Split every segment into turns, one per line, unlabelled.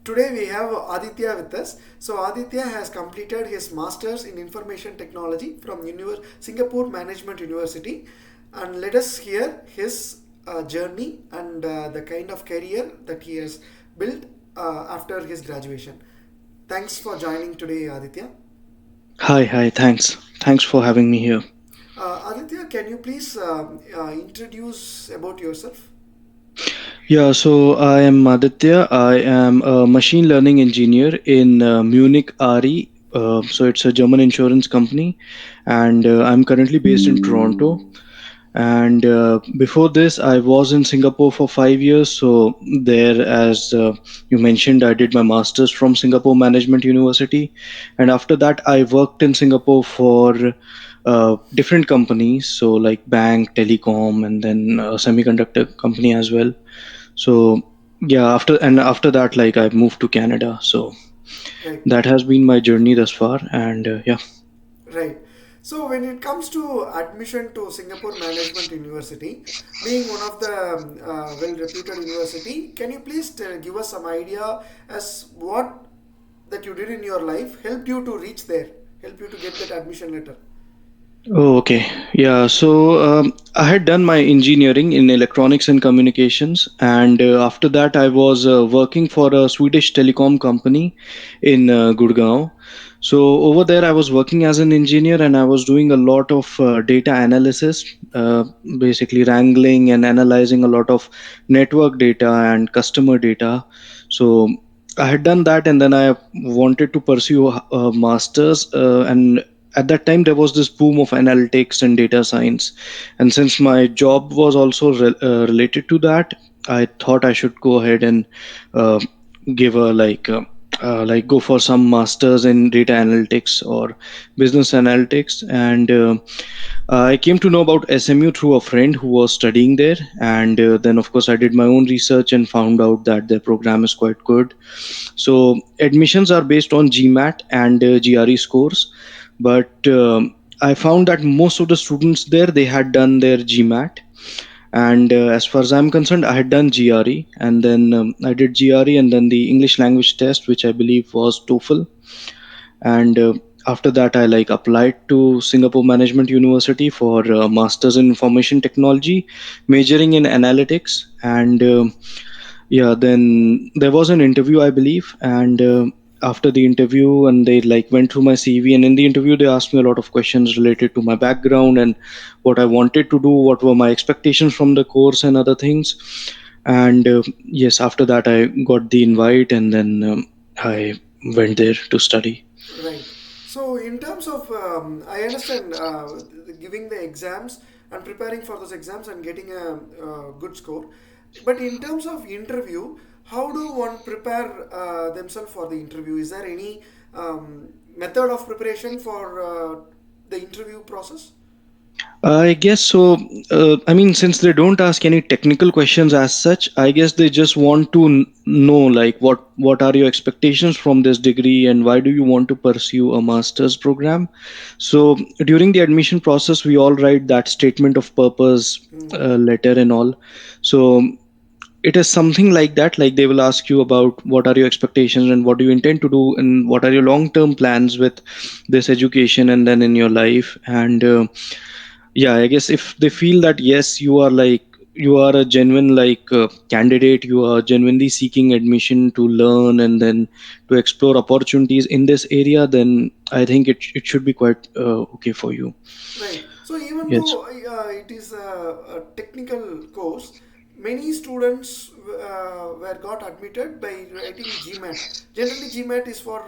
Today we have Aditya with us. So Aditya has completed his masters in information technology from Singapore Management University, and let us hear his journey and the kind of career that he has built after his graduation. Thanks for joining today, Aditya.
Hi, thanks. Thanks for having me here.
Aditya, can you please introduce about yourself?
Yeah, so I am Aditya. I am a machine learning engineer in Munich RE. So it's a German insurance company, and I'm currently based in Toronto. And before this, I was in Singapore for 5 years. So there, as you mentioned, I did my master's from Singapore Management University, and after that, I worked in Singapore for different companies. So like bank, telecom, and then a semiconductor company as well. So yeah, after that, like I moved to Canada. So
Right.
that has been my journey thus far, and yeah.
Right. So when it comes to admission to Singapore Management University, being one of the well-reputed university, can you please give us some idea as what that you did in your life helped you to reach there, help you to get that admission letter?
Oh, okay. Yeah. So I had done my engineering in electronics and communications, and after that, I was working for a Swedish telecom company in Gurgaon. So over there, I was working as an engineer, and I was doing a lot of data analysis, uh, basically wrangling and analyzing a lot of network data and customer data. So I had done that, and then I wanted to pursue a master's, and at that time there was this boom of analytics and data science, and since my job was also related to that, I thought I should go ahead and uh, give a like go for some masters in data analytics or business analytics. And I came to know about SMU through a friend who was studying there, and then of course I did my own research and found out that their program is quite good. So admissions are based on GMAT and GRE scores, but I found that most of the students there, they had done their GMAT, and as far as I'm concerned, I had done GRE, and then I did GRE, and then the English language test, which I believe was TOEFL, and after that I like applied to Singapore Management University for masters in information technology, majoring in analytics. And yeah, then there was an interview, I believe, and after the interview, and they like went through my CV, and in the interview they asked me a lot of questions related to my background and what I wanted to do, what were my expectations from the course and other things. And yes, after that I got the invite, and then I went there to study.
Right. So, in terms of, I understand giving the exams and preparing for those exams and getting a, good score. But in terms of interview, how do one prepare themselves for the interview? Is there any method of preparation for the interview process?
I guess so. I mean, since they don't ask any technical questions as such, I guess they just want to know like what are your expectations from this degree, and why do you want to pursue a master's program. So during the admission process, we all write that statement of purpose
Hmm.
letter and all. So it is something like that. Like they will ask you about what are your expectations and what do you intend to do, and what are your long term plans with this education and then in your life. And yeah, I guess if they feel that yes, you are a genuine candidate, you are genuinely seeking admission to learn and then to explore opportunities in this area, then I think it should be quite okay for you.
Right. So even
Yes.
though it is a technical course, many students were got admitted by writing GMAT. Generally, GMAT is for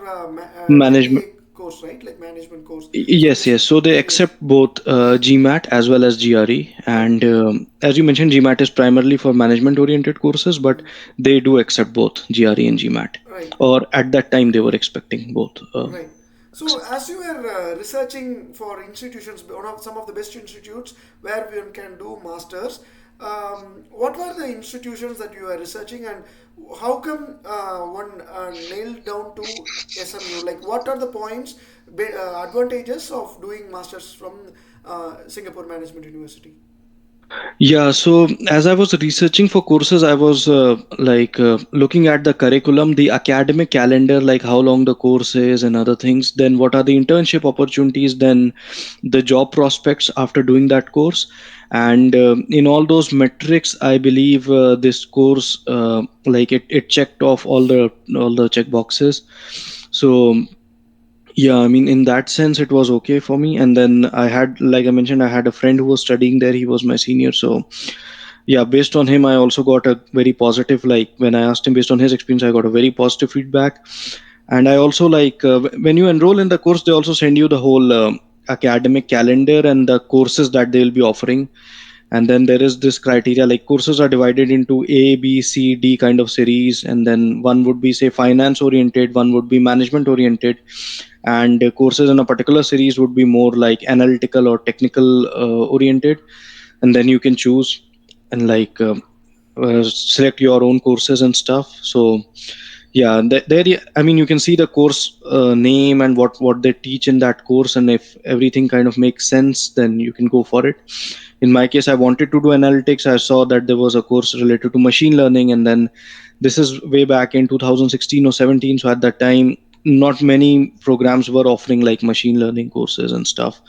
Management.
MBA course, right? Like management course. So
Yes,
this,
yes. So they
yes,
accept both GMAT as well as GRE.
right.
And as you mentioned, GMAT is primarily for management oriented courses, but
Mm,
they do accept both GRE and GMAT.
right.
Or at that time, they were expecting both.
Right. So,
Accept.
as you were researching for institutions, one of some of the best institutes where one can do masters, what were the institutions that you were researching, and how come one nailed down to SMU? Like, what are the points, advantages of doing masters from Singapore Management University?
Yeah, so as I was researching for courses, I was looking at the curriculum, the academic calendar, like how long the course is and other things. Then what are the internship opportunities? Then the job prospects after doing that course. And in all those metrics, I believe this course, it checked off all the check boxes. So yeah, I mean, in that sense, it was okay for me. And then I had, like I mentioned, I had a friend who was studying there. He was my senior, so yeah, based on him I also got a very positive, like when I asked him based on his experience, I got a very positive feedback. And I also when you enroll in the course, they also send you the whole academic calendar and the courses that they will be offering. And then there is this criteria, like courses are divided into A, B, C, D kind of series, and then one would be say finance oriented, one would be management oriented, and courses in a particular series would be more like analytical or technical oriented. And then you can choose and select your own courses and stuff. So yeah, I mean, you can see the course name and what they teach in that course, and if everything kind of makes sense, then you can go for it. In my case, I wanted to do analytics. I saw that there was a course related to machine learning, and then this is way back in 2016 or 17. So at that time, not many programs were offering like machine learning courses and stuff.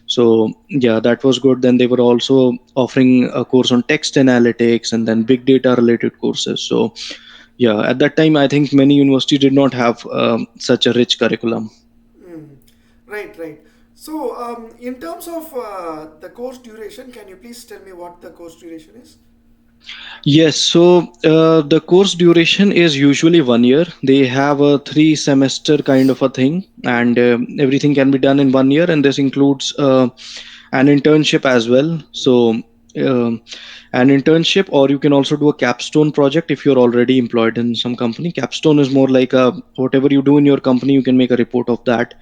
So yeah, that was good. Then they were also offering a course on text analytics and then big data related courses. So yeah, at that time, I think many universities did not have such a rich curriculum.
Mm. Right, right. So, in terms of the course duration, can you please tell me what the course duration is?
Yes, so the course duration is usually 1 year. They have a 3 semester kind of a thing, and everything can be done in 1 year. And this includes an internship as well. So, um, an internship, or you can also do a capstone project if you're already employed in some company. Capstone is more like whatever you do in your company, you can make a report of that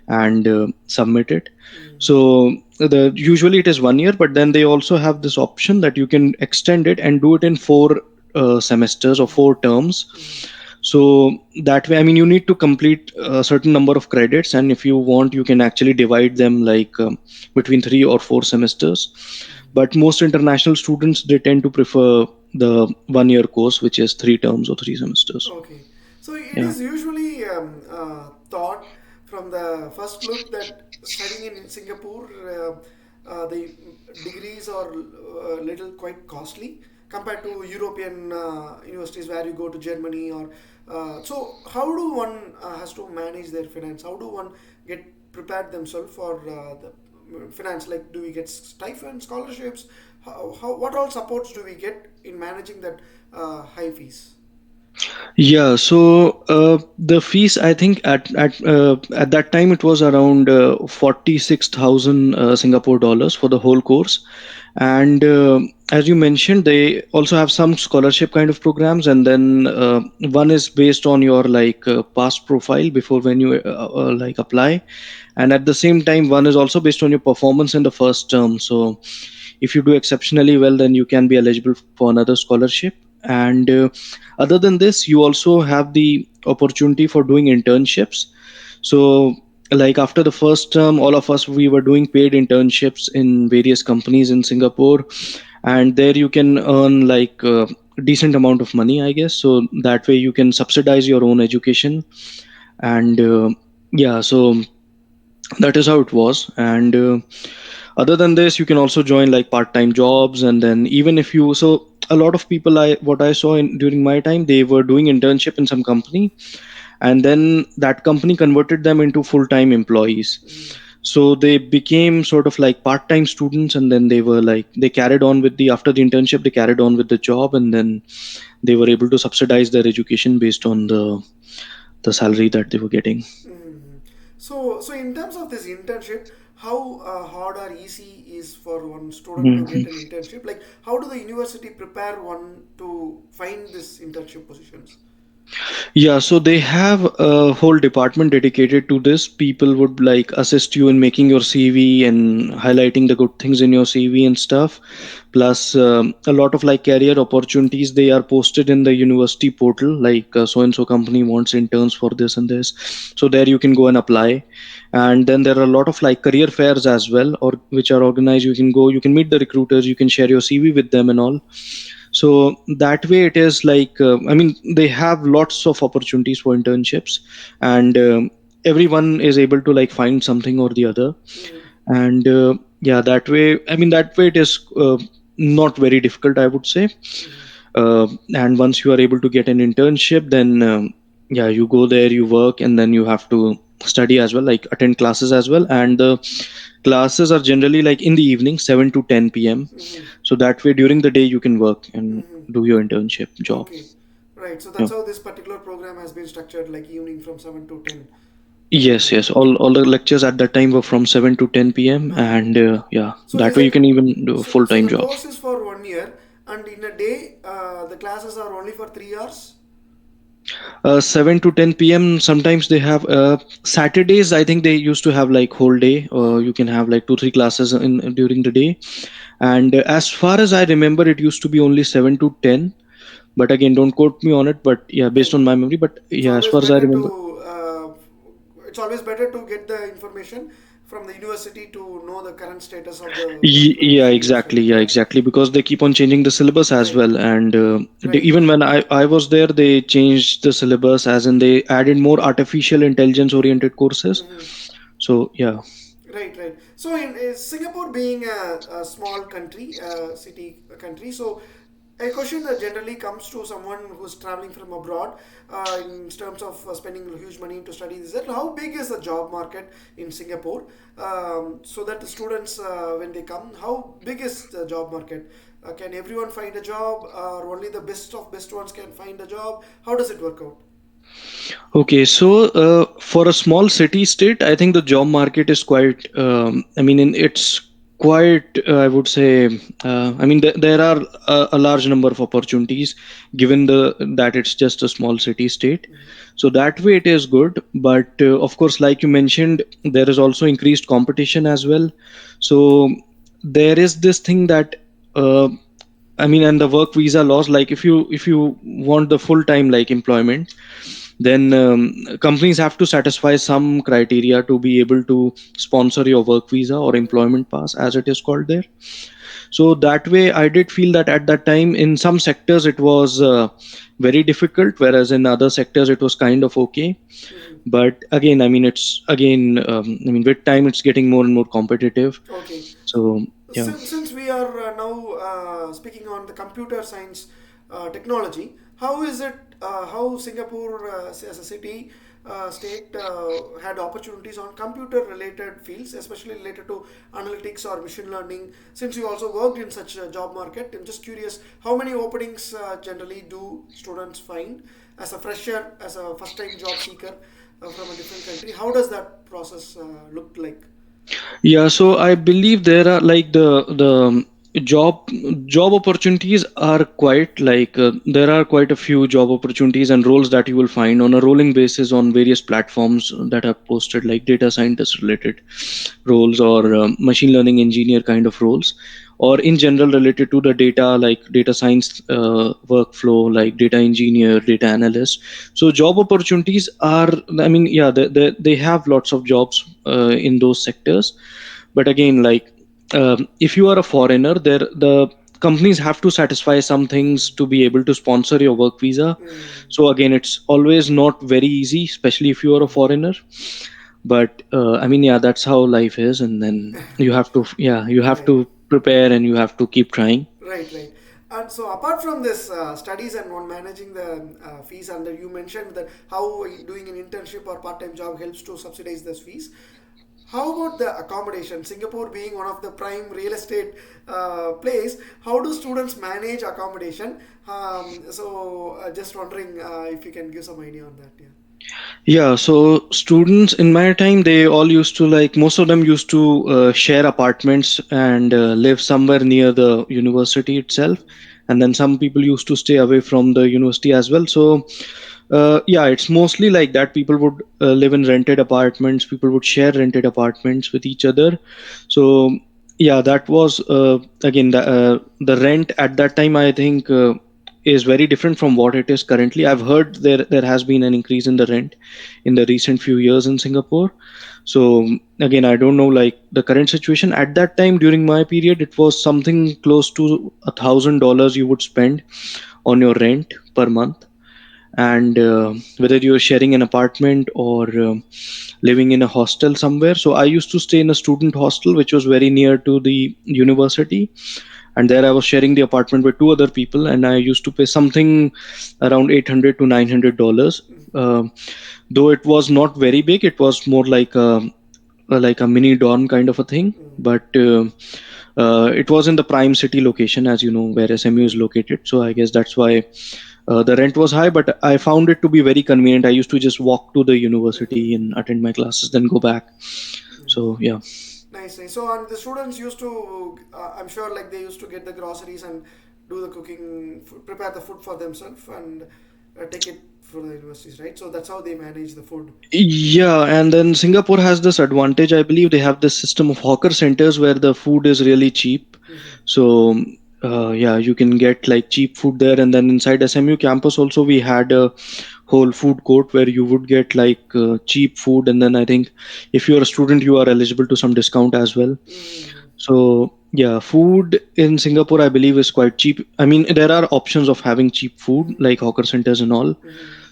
and submit it. So the usually it is 1 year, but then they also have this option that you can extend it and do it in 4 semesters or 4 terms. So that way, I mean, you need to complete a certain number of credits, and if you want, you can actually divide them between 3 or 4 semesters. But most international students, they tend to prefer the 1 year course, which is 3 terms or 3 semesters.
Okay. So it
Yeah.
is usually thought from the first look that studying in Singapore, the degrees are little quite costly compared to European universities where you go to Germany or. So how do one has to manage their finance? How do one get prepared themselves for the finance? Like, do we get stipend, scholarships? How what all supports do we get in managing that high fees?
Yeah, so the fees, I think at that time it was around 46,000 Singapore dollars for the whole course. And as you mentioned, they also have some scholarship kind of programs, and then one is based on your past profile before when you apply, and at the same time one is also based on your performance in the first term. So if you do exceptionally well, then you can be eligible for another scholarship. And other than this, you also have the opportunity for doing internships. So like after the first term, all of us, we were doing paid internships in various companies in Singapore, and there you can earn decent amount of money, I guess. So that way you can subsidize your own education. And yeah, so that is how it was. And other than this, you can also join like part-time jobs. And then even if you, so a lot of people, I what I saw during my time, they were doing internship in some company, and then that company converted them into full-time employees. So they became sort of like part-time students, and then they carried on with the after the internship, they carried on with the job, and then they were able to subsidize their education based on the salary that they were getting.
Mhm. So in terms of this internship, how hard or easy is for one student to get an internship? Like, how do the university prepare one to find this internship positions?
Yeah, so they have a whole department dedicated to this. People would like assist you in making your CV and highlighting the good things in your CV and stuff. Plus, a lot of like career opportunities they are posted in the university portal. Like so and so company wants interns for this and this, so there you can go and apply. And then there are a lot of like career fairs as well, or which are organized. You can go, you can meet the recruiters, you can share your CV with them and all. So that way it is like I mean they have lots of opportunities for internships, and everyone is able to like find something or the other.
Mhm.
And yeah, that way, I mean that way it is not very difficult, I would say.
Mhm.
And once you are able to get an internship, then yeah, you go there, you work, and then you have to study as well, like attend classes as well. And the classes are generally like in the evening, 7 to 10 p.m.
Mhm.
So that way during the day you can work and
Mhm.
do your internship job.
Okay. Right. So
Yeah.
that's how this particular program has been structured, like evening from 7 to 10.
Yes, yes. All the lectures at that time were from 7 to 10 p.m.
Uh-huh.
And yeah,
So
that
is
way you
it
can even do a
so
full-time
the
job.
course is for 1 year, and in a day the classes are only for 3 hours?
7 to 10 p.m. Sometimes they have Saturdays. I think they used to have like whole day.
Uh-huh.
You can have like two, three classes in during the day. And as far as I remember, it used to be only 7 to 10. But again, don't quote me on it. But yeah, based
Right.
on my memory. But
It's
yeah, as
always
far as I
better to
remember.
it's always better to get the information from the university to know the current status of the particular
Yeah,
syllabus,
exactly.
right?
Yeah,
Yeah.
exactly. Because they keep on changing the syllabus as
Right.
well. And
Right.
even when I was there, they changed the syllabus, as in they added more artificial intelligence oriented courses.
Mhm.
So yeah.
Right, right. So in Singapore being a small country, city country, so a question that generally comes to someone who's traveling from abroad in terms of spending huge money to study is that how big is the job market in Singapore? So that the students, when they come, how big is the job market? Can everyone find a job, or only the best of best ones can find a job? How does it work out?
Okay, so for a small city state, I think the job market is quite. I mean, it's quite. I would say. I mean, there are a large number of opportunities, given the that it's just a small city state. So that way it is good. But of course, like you mentioned, there is also increased competition as well. So there is this thing that. I mean, and the work visa laws. Like, if you want the full time like employment, then companies have to satisfy some criteria to be able to sponsor your work visa or employment pass, as it is called there. So that way I did feel that at that time in some sectors it was very difficult, whereas in other sectors it was kind of okay.
Mhm.
But again, I mean, it's again, I mean, with time it's getting more and more competitive.
Okay.
So yeah.
Since we are now speaking on the computer science technology, how is it? How Singapore as a city state had opportunities on computer-related fields, especially related to analytics or machine learning? Since you also worked in such a job market, I'm just curious, how many openings generally do students find as a fresher, as a first-time job seeker from a different country? How does that process look like?
Yeah, so I believe there are like the job opportunities are quite like there are quite a few job opportunities and roles that you will find on a rolling basis on various platforms that are posted, like data scientist related roles, or machine learning engineer kind of roles, or in general related to the data, like data science workflow, like data engineer, data analyst. So job opportunities are, I mean, yeah, they have lots of jobs in those sectors. But again, like if you are a foreigner, there the companies have to satisfy some things to be able to sponsor your work visa.
Mm.
So again, it's always not very easy, especially if you are a foreigner. But I mean, yeah, that's how life is. And then you have to, yeah, you have
Right.
to prepare and you have to keep trying.
Right, right. And so, apart from this studies and on managing the fees, and you mentioned that how doing an internship or part-time job helps to subsidize those fees. How about the accommodation? Singapore being one of the prime real estate place, how do students manage accommodation? Just wondering if you can give some idea on that. Yeah.
Yeah, so students in my time, they all used to like, most of them used to share apartments and live somewhere near the university itself. And then some people used to stay away from the university as well. So Yeah, it's mostly like that. People would live in rented apartments. People would share rented apartments with each other. So yeah, that was again the rent at that time. I think is very different from what it is currently. I've heard there has been an increase in the rent in the recent few years in Singapore. So again, I don't know like the current situation. At that time during my period, it was something close to $1,000 you would spend on your rent per month, and whether you're sharing an apartment or living in a hostel somewhere. So I used to stay in a student hostel which was very near to the university, and there I was sharing the apartment with two other people, and I used to pay something around 800 to $900. Though it was not very big, it was more like a mini dorm kind of a thing, but it was in the prime city location, as you know, where SMU is located. So I guess that's why the rent was high, but I found it to be very convenient. I used to just walk to the university and attend my classes, then go back. So yeah.
Nice, nice. So, and the students used to, I'm sure, like they used to get the groceries and do the cooking, prepare the food for themselves and take it for the universities, right? So that's how they manage the food.
Yeah, and then Singapore has this advantage. I believe they have this system of hawker centers where the food is really cheap. So yeah, you can get like cheap food there. And then inside SMU campus also we had a whole food court where you would get like cheap food. And then I think if you're a student, you are eligible to some discount as well. So yeah, food in Singapore I believe is quite cheap. I mean, there are options of having cheap food like hawker centers and all.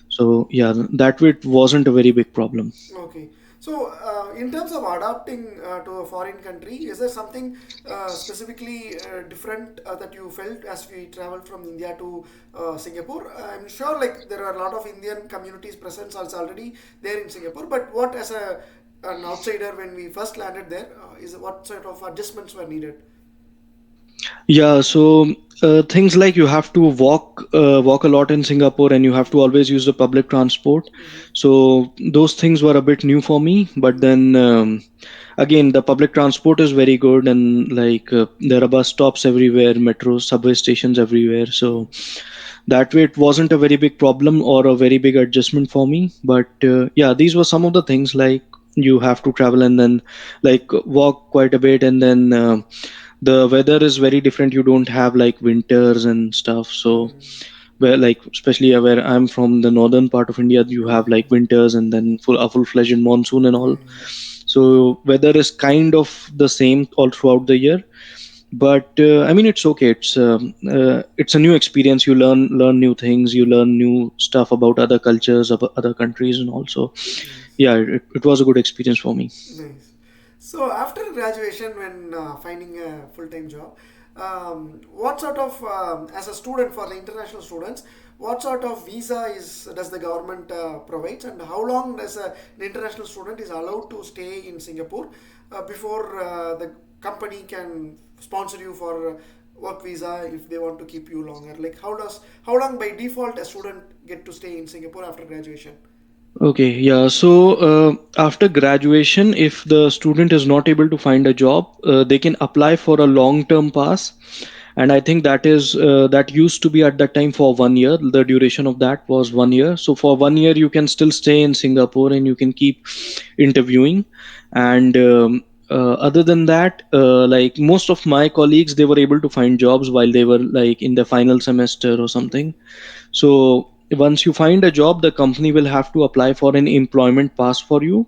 So yeah, that way it wasn't a very big problem.
Okay. So, in terms of adapting to a foreign country, is there something specifically different that you felt as we traveled from India to Singapore? I'm sure like there are a lot of Indian communities present also already there in Singapore, but what as an outsider when we first landed there, is what sort of adjustments were needed?
Yeah, so things like you have to walk a lot in Singapore, and you have to always use the public transport. So those things were a bit new for me. But then again, the public transport is very good, and like there are bus stops everywhere, metro, subway stations everywhere. So that way, it wasn't a very big problem or a very big adjustment for me. But yeah, these were some of the things like you have to travel and then like walk quite a bit, and then the weather is very different. You don't have like winters and stuff. So where like especially where I'm from, the northern part of India, you have like winters and then a full-fledged monsoon and all. So weather is kind of the same all throughout the year. But I mean, it's okay. It's a new experience. You learn new things. You learn new stuff about other cultures, about other countries, and also yeah, it was a good experience for me.
Nice. So after graduation, when finding a full-time job, what sort of, as a student for the international students, what sort of visa is does the government provides, and how long does an international student is allowed to stay in Singapore before the company can sponsor you for work visa if they want to keep you longer? Like how long by default a student get to stay in Singapore after graduation?
Okay, yeah. So after graduation, if the student is not able to find a job, they can apply for a long-term pass, and I think that used to be at that time for 1 year. The duration of that was 1 year. So for 1 year, you can still stay in Singapore and you can keep interviewing. And other than that, like most of my colleagues, they were able to find jobs while they were like in the final semester or something. So once you find a job, the company will have to apply for an employment pass for you.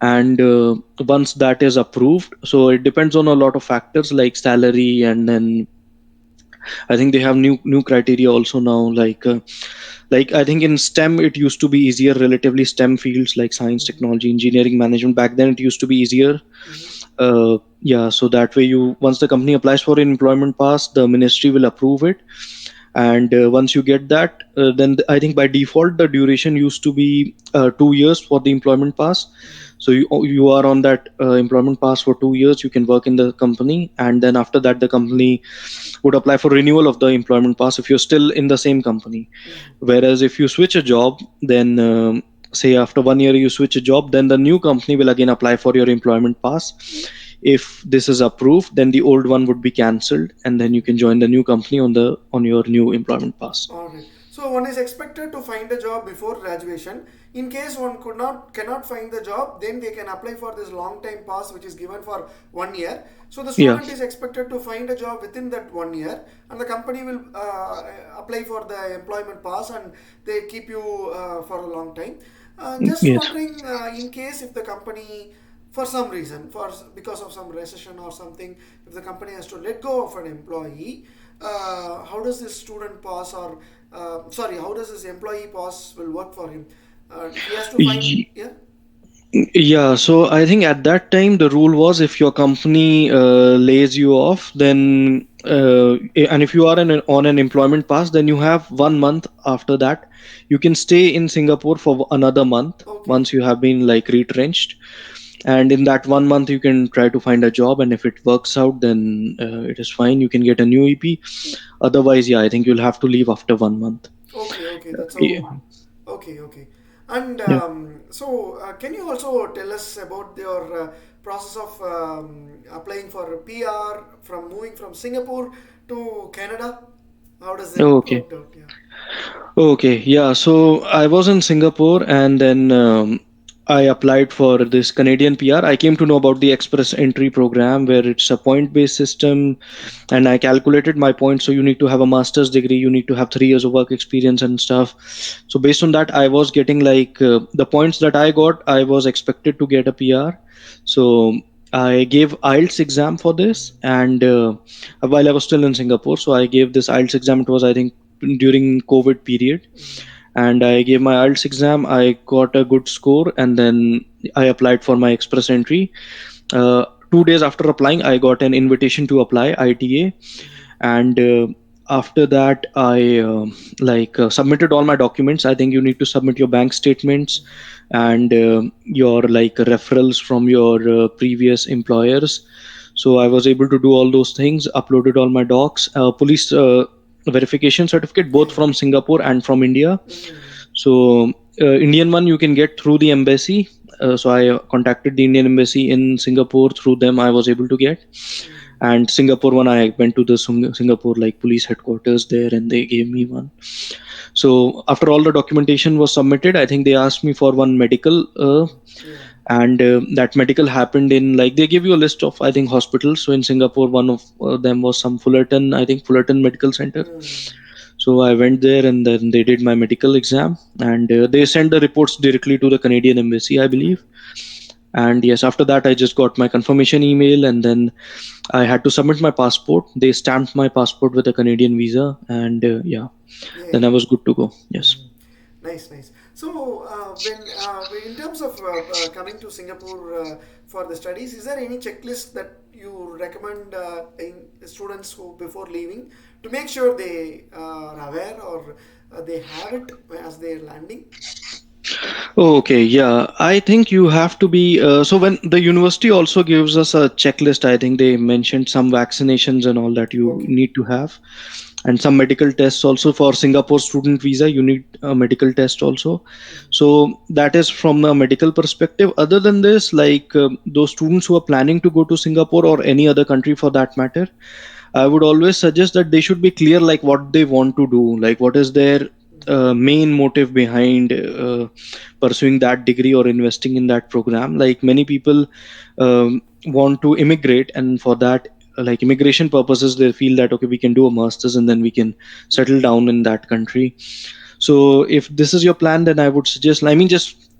And once that is approved, so it depends on a lot of factors like salary, and then I think they have new criteria also now. Like I think in STEM it used to be easier, relatively STEM fields like science, technology, engineering, management. Back then it used to be easier. Yeah, so that way you once the company applies for an employment pass, the ministry will approve it, and once you get that, then I think by default the duration used to be 2 years for the employment pass. So you are on that employment pass for 2 years. You can work in the company, and then after that the company would apply for renewal of the employment pass if you're still in the same company. Whereas if you switch a job, then say after 1 year you switch a job, then the new company will again apply for your employment pass. If this is approved, then the old one would be cancelled, and then you can join the new company on your new employment pass.
All right. So one is expected to find a job before graduation. In case one cannot find the job, then they can apply for this long time pass, which is given for 1 year. So the
Yeah.
student is expected to find a job within that 1 year, and the company will apply for the employment pass, and they keep you for a long time. Just
Yes.
wondering, in case if the company, for some reason, because of some recession or something, if the company has to let go of an employee, how does this student pass or sorry, how does this employee pass will work for him? He has to find,
Y-
yeah.
Yeah, so I think at that time the rule was if your company lays you off, then and if you are on an employment pass, then you have 1 month after that. You can stay in Singapore for another month
Okay.
once you have been like retrenched, and in that 1 month you can try to find a job, and if it works out, then it is fine. You can get a new EP. Otherwise, yeah, I think you'll have to leave after 1 month.
Okay, okay, that's
Yeah.
how. Okay, okay. And
Yeah.
so, can you also tell us about your process of applying for PR from moving from Singapore to Canada? How does that
Okay.
work out? Yeah.
Okay, yeah. So I was in Singapore, and then I applied for this Canadian PR. I came to know about the Express Entry program where it's a point-based system, and I calculated my points. So you need to have a master's degree, you need to have 3 years of work experience and stuff. So based on that, I was getting like the points that I got, I was expected to get a PR. So I gave IELTS exam for this, and while I was still in Singapore, so I gave this IELTS exam. It was, I think, during COVID period, and I gave my IELTS exam. I got a good score, and then I applied for my express entry. 2 days after applying, I got an invitation to apply ITA, and after that, I submitted all my documents. I think you need to submit your bank statements and your like referrals from your previous employers. So I was able to do all those things, uploaded all my docs, police verification certificate both
Yeah.
from Singapore and from India.
Mm.
So Indian one you can get through the embassy. So I contacted the Indian embassy in Singapore. Through them, I was able to get. And Singapore one, I went to the Singapore like police headquarters there, and they gave me one. So after all the documentation was submitted, I think they asked me for one medical,
Yeah.
and that medical happened in, like, they give you a list of, I think, hospitals. So in Singapore, one of them was some Fullerton, I think Fullerton Medical Center.
Mm.
So I went there, and then they did my medical exam, and they sent the reports directly to the Canadian embassy, I
Right.
believe. And yes, after that, I just got my confirmation email, and then I had to submit my passport. They stamped my passport with a Canadian visa, and yeah,
Yeah,
then I
yeah.
was good to go. Yes.
Mhm. Nice, nice. So, in terms of coming to Singapore for the studies, is there any checklist that you recommend students who before leaving to make sure they are aware or they have it as they're landing?
Okay, yeah. I think you have to be. So when the university also gives us a checklist, I think they mentioned some vaccinations and all that you
Okay.
need to have, and some medical tests also for Singapore student visa. You need a medical test also. So that is from a medical perspective. Other than this, like those students who are planning to go to Singapore or any other country for that matter, I would always suggest that they should be clear, like what they want to do, like what is their main motive behind pursuing that degree or investing in that program. Like many people want to immigrate, and for that, like immigration purposes, they feel that okay, we can do a master's and then we can settle down in that country. So if this is your plan, then I would suggest, I mean, just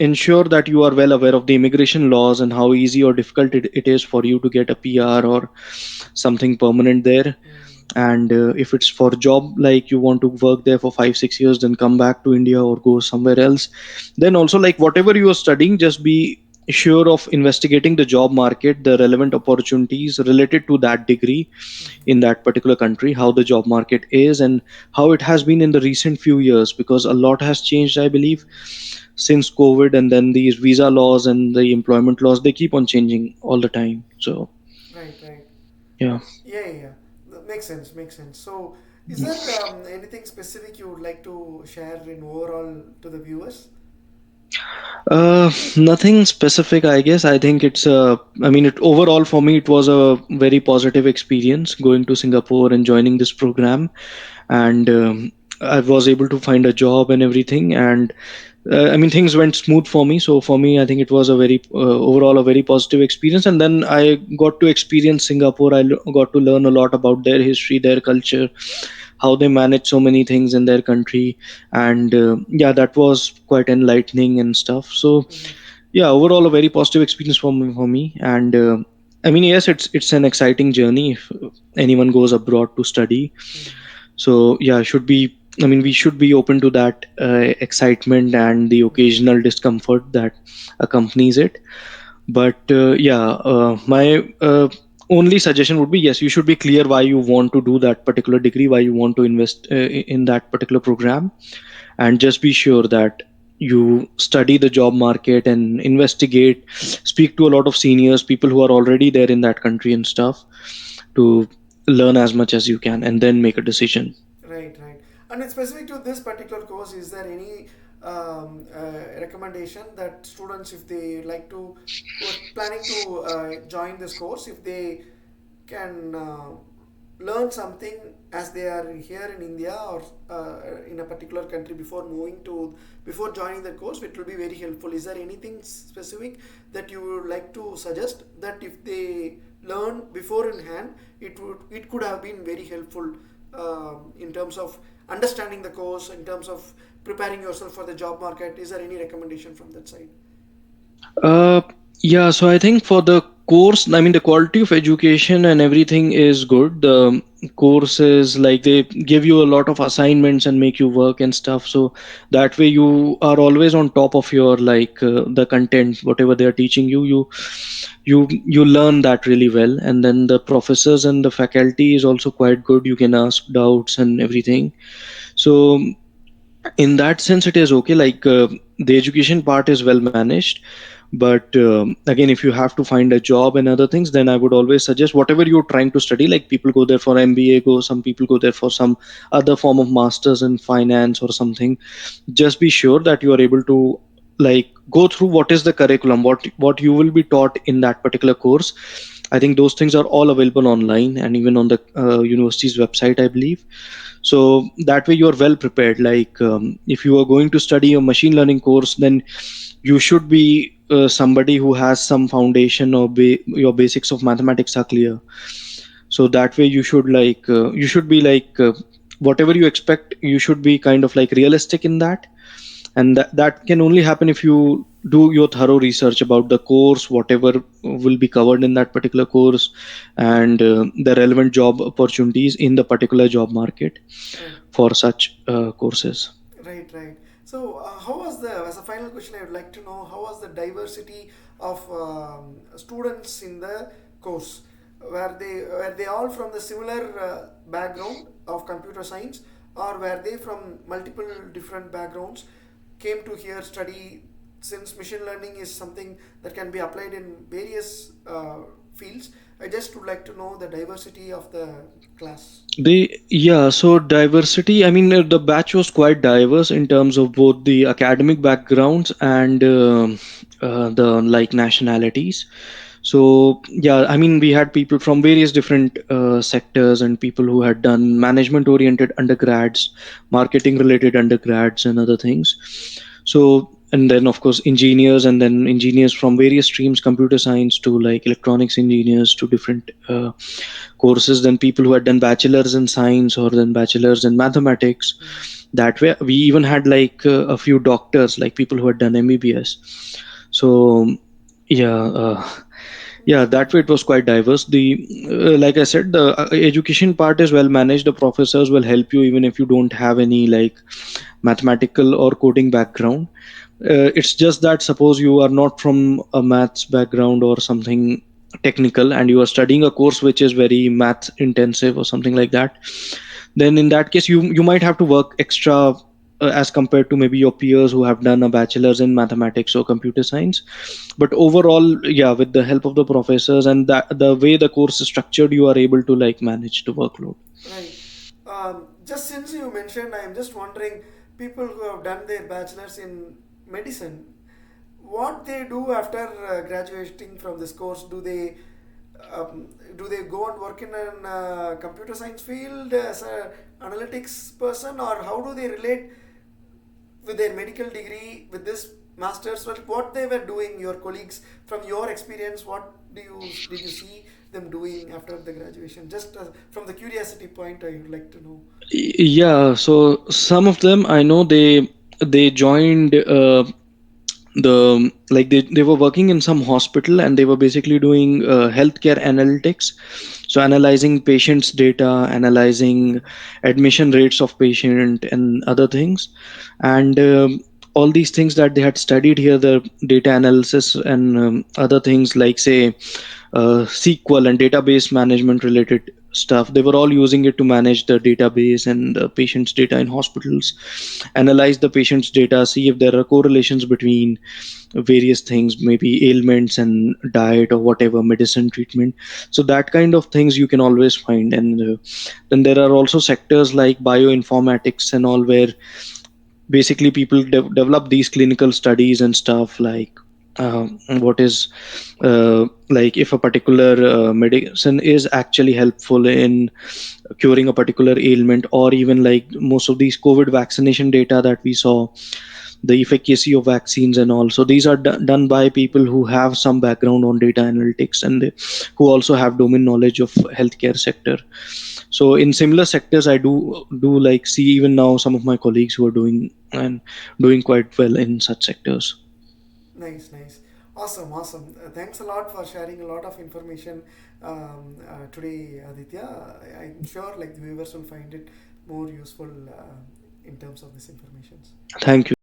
ensure that you are well aware of the immigration laws and how easy or difficult it is for you to get a PR or something permanent there. And if it's for job, like you want to work there for 5 6 years, then come back to India or go somewhere else. Then also, like whatever you are studying, just be sure of investigating the job market, the relevant opportunities related to that degree in that particular country, how the job market is and how it has been in the recent few years, because a lot has changed, I believe, since COVID. And then these visa laws and the employment laws, they keep on changing all the time. So
Right, right.
yeah.
Yeah, yeah, yeah. That makes sense, makes sense. So, is there anything specific you would like to share in overall to the viewers?
Nothing specific, I guess. I think it's I mean, it overall for me, it was a very positive experience going to Singapore and joining this program. And I was able to find a job and everything, and I mean things went smooth for me. So for me, I think it was a very overall a very positive experience. And then I got to experience Singapore. Got to learn a lot about their history, their culture, how they manage so many things in their country, and yeah, that was quite enlightening and stuff. So
Mhm.
yeah, overall a very positive experience for me. And I mean, yes, it's an exciting journey if anyone goes abroad to study.
Mhm.
So yeah, should be. I mean, we should be open to that excitement and the
Mhm.
occasional discomfort that accompanies it. But yeah, my only suggestion would be, yes, you should be clear why you want to do that particular degree, why you want to invest in that particular program, and just be sure that you study the job market and investigate, speak to a lot of seniors, people who are already there in that country and stuff, to learn as much as you can and then make a decision.
Right, right. And it's specific to this particular course, is there any recommendation that students, if they like to, who are planning to join this course, if they can learn something as they are here in India or in a particular country before moving to, before joining the course, it will be very helpful. Is there anything specific that you would like to suggest that if they learn before in hand, it could have been very helpful in terms of understanding the course, in terms of preparing yourself for the job market? Is there any recommendation from that side?
Uh, yeah, so I think for the course, I mean, the quality of education and everything is good. The courses, like they give you a lot of assignments and make you work and stuff. So that way you are always on top of your the content, whatever they are teaching you, you learn that really well. And then the professors and the faculty is also quite good. You can ask doubts and everything. So in that sense it is okay, the education part is well managed. But again, if you have to find a job and other things, then I would always suggest whatever you're trying to study, like people go there for MBA, go some people go there for some other form of masters in finance or something. Just be sure that you are able to go through what is the curriculum, what you will be taught in that particular course. I think those things are all available online and even on the university's website, I believe. So that way you are well prepared. If you are going to study a machine learning course, then you should be somebody who has some foundation, or your basics of mathematics are clear. So that way you should be whatever you expect, you should be kind of like realistic in that. And that can only happen if you do your thorough research about the course, whatever will be covered in that particular course, and the relevant job opportunities in the particular job market
Right.
for such courses.
Right, right. So, how was the, as a final question, I would like to know how was the diversity of students in the course? Were they all from the similar background of computer science, or were they from multiple different backgrounds, came to here study, since machine learning is something that can be applied in various fields? I just would like to know the diversity of the class.
So diversity, I mean, the batch was quite diverse in terms of both the academic backgrounds and the nationalities. So yeah, I mean, we had people from various different sectors, and people who had done management oriented undergrads, marketing related undergrads, and other things. So, and then of course engineers, and then engineers from various streams, computer science to like electronics engineers to different courses, then people who had done bachelors in science or then bachelors in mathematics.
Mhm.
That way we even had a few doctors, like people who had done MBBS. So yeah, yeah, that way it was quite diverse. The Like I said, the education part is well managed. The professors will help you even if you don't have any mathematical or coding background. It's just that suppose you are not from a maths background or something technical, and you are studying a course which is very math intensive or something like that, then in that case you might have to work extra as compared to maybe your peers who have done a bachelor's in mathematics or computer science. But overall, yeah, with the help of the professors and the way the course is structured, you are able to manage the workload.
Right. Just since you mentioned, I am just wondering, people who have done their bachelor's in medicine, what they do after graduating from this course? Do they go and work in a computer science field as a analytics person, or how do they relate with their medical degree with this masters? What they were doing, your colleagues, from your experience, what did you see them doing after the graduation? Just from the curiosity point, I would like to know.
Yeah, so some of them I know they joined they were working in some hospital and they were basically doing healthcare analytics, so analyzing patients data, analyzing admission rates of patient and other things. And all these things that they had studied here, the data analysis and other things like say SQL and database management related stuff, they were all using it to manage the database and the patient's data in hospitals, analyze the patient's data, see if there are correlations between various things, maybe ailments and diet or whatever, medicine, treatment. So that kind of things you can always find. And then there are also sectors like bioinformatics and all, where basically people develop these clinical studies and stuff like what is like if a particular medicine is actually helpful in curing a particular ailment, or even like most of these COVID vaccination data that we saw, the efficacy of vaccines and all. So these are done by people who have some background on data analytics, and who also have domain knowledge of healthcare sector. So in similar sectors, I do like see even now some of my colleagues who are doing and doing quite well in such sectors.
Nice, nice. Awesome, awesome. Thanks a lot for sharing a lot of information today, Aditya. I'm sure like the viewers will find it more useful in terms of this information.
Thank you.